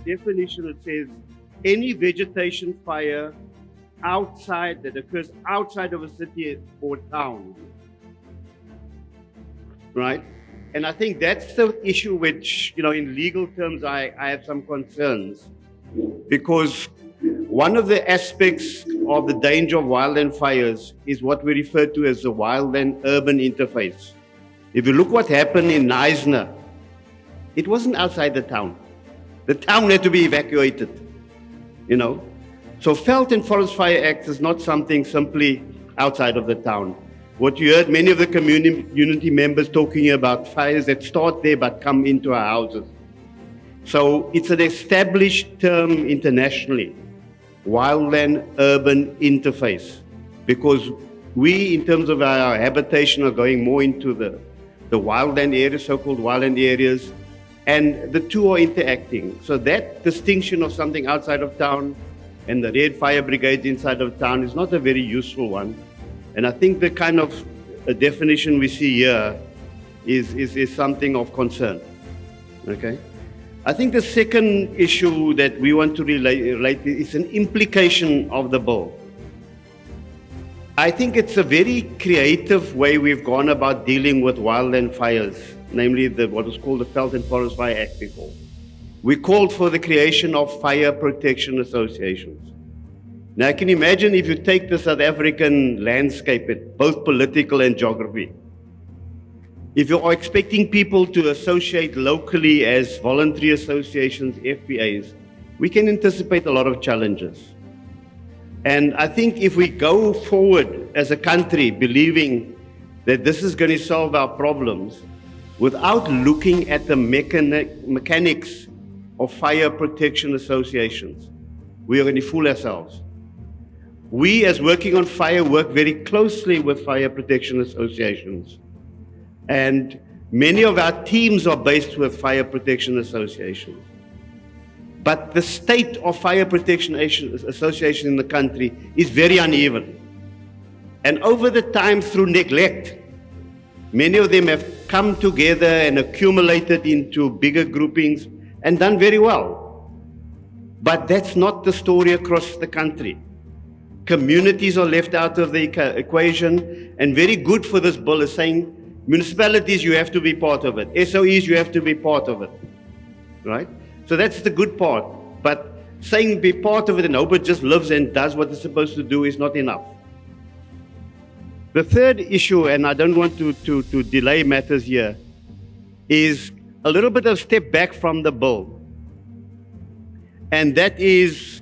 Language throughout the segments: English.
definition, it says any vegetation fire that occurs outside of a city or town, right? And I think that's the issue which, in legal terms, I have some concerns, because one of the aspects of the danger of wildland fires is what we refer to as the wildland-urban interface. If you look what happened in Neisner, it wasn't outside the town. The town had to be evacuated, So Veld and Forest Fire Act is not something simply outside of the town. What you heard many of the community members talking about fires that start there but come into our houses. So it's an established term internationally, wildland-urban interface, because we, in terms of our habitation, are going more into the wildland areas, so-called wildland areas, and the two are interacting. So that distinction of something outside of town and the red fire brigades inside of town is not a very useful one. And I think the kind of definition we see here is something of concern. Okay? I think the second issue that we want to relate is an implication of the bill. I think it's a very creative way we've gone about dealing with wildland fires, namely what was called the Veld and Forest Fire Act before. We called for the creation of fire protection associations. Now, I can imagine if you take the South African landscape, both political and geography, if you are expecting people to associate locally as voluntary associations, FPAs, we can anticipate a lot of challenges. And I think if we go forward as a country believing that this is going to solve our problems without looking at the mechanics of fire protection associations, we are going to fool ourselves. We, as working on fire, work very closely with fire protection associations. And many of our teams are based with fire protection associations. But the state of fire protection association in the country is very uneven. And over the time, through neglect, many of them have come together and accumulated into bigger groupings and done very well. But that's not the story across the country. Communities are left out of the equation, and very good for this bill is saying, municipalities, you have to be part of it. SOEs, you have to be part of it, right? So that's the good part. But saying be part of it and hope it just lives and does what it's supposed to do is not enough. The third issue, and I don't want to delay matters here, is a little bit of step back from the bill. And that is,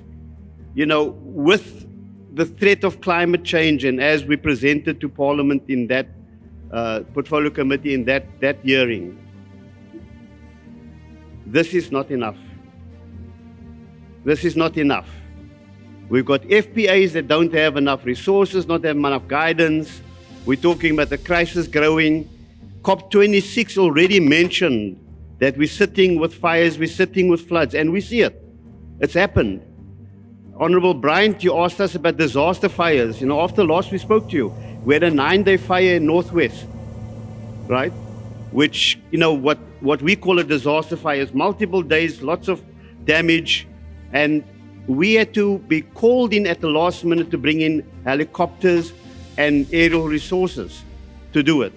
with the threat of climate change, and as we presented to Parliament in that portfolio committee in that hearing, this is not enough. This is not enough. We've got FPAs that don't have enough resources, not have enough guidance. We're talking about the crisis growing. COP26 already mentioned that we're sitting with fires, we're sitting with floods, and we see it. It's happened. Honorable Bryant, you asked us about disaster fires. After last we spoke to you, we had a 9-day fire in Northwest, right? Which, what we call a disaster fire is multiple days, lots of damage, and we had to be called in at the last minute to bring in helicopters and aerial resources to do it.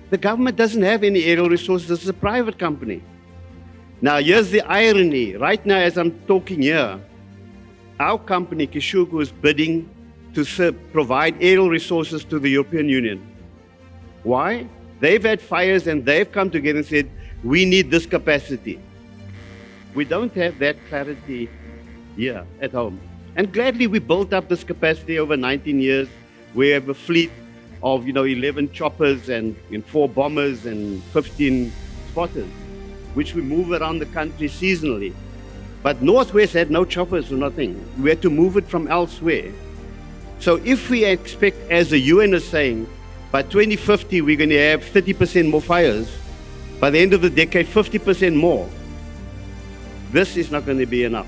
The government doesn't have any aerial resources. It's a private company. Now, here's the irony. Right now, as I'm talking here, our company, Kishugu, is bidding to provide aerial resources to the European Union. Why? They've had fires and they've come together and said, we need this capacity. We don't have that clarity here at home. And gladly, we built up this capacity over 19 years. We have a fleet of 11 choppers and 4 bombers and 15 spotters, which we move around the country seasonally. But Northwest had no choppers or nothing. We had to move it from elsewhere. So if we expect, as the UN is saying, by 2050 we're going to have 30% more fires, by the end of the decade 50% more, this is not going to be enough.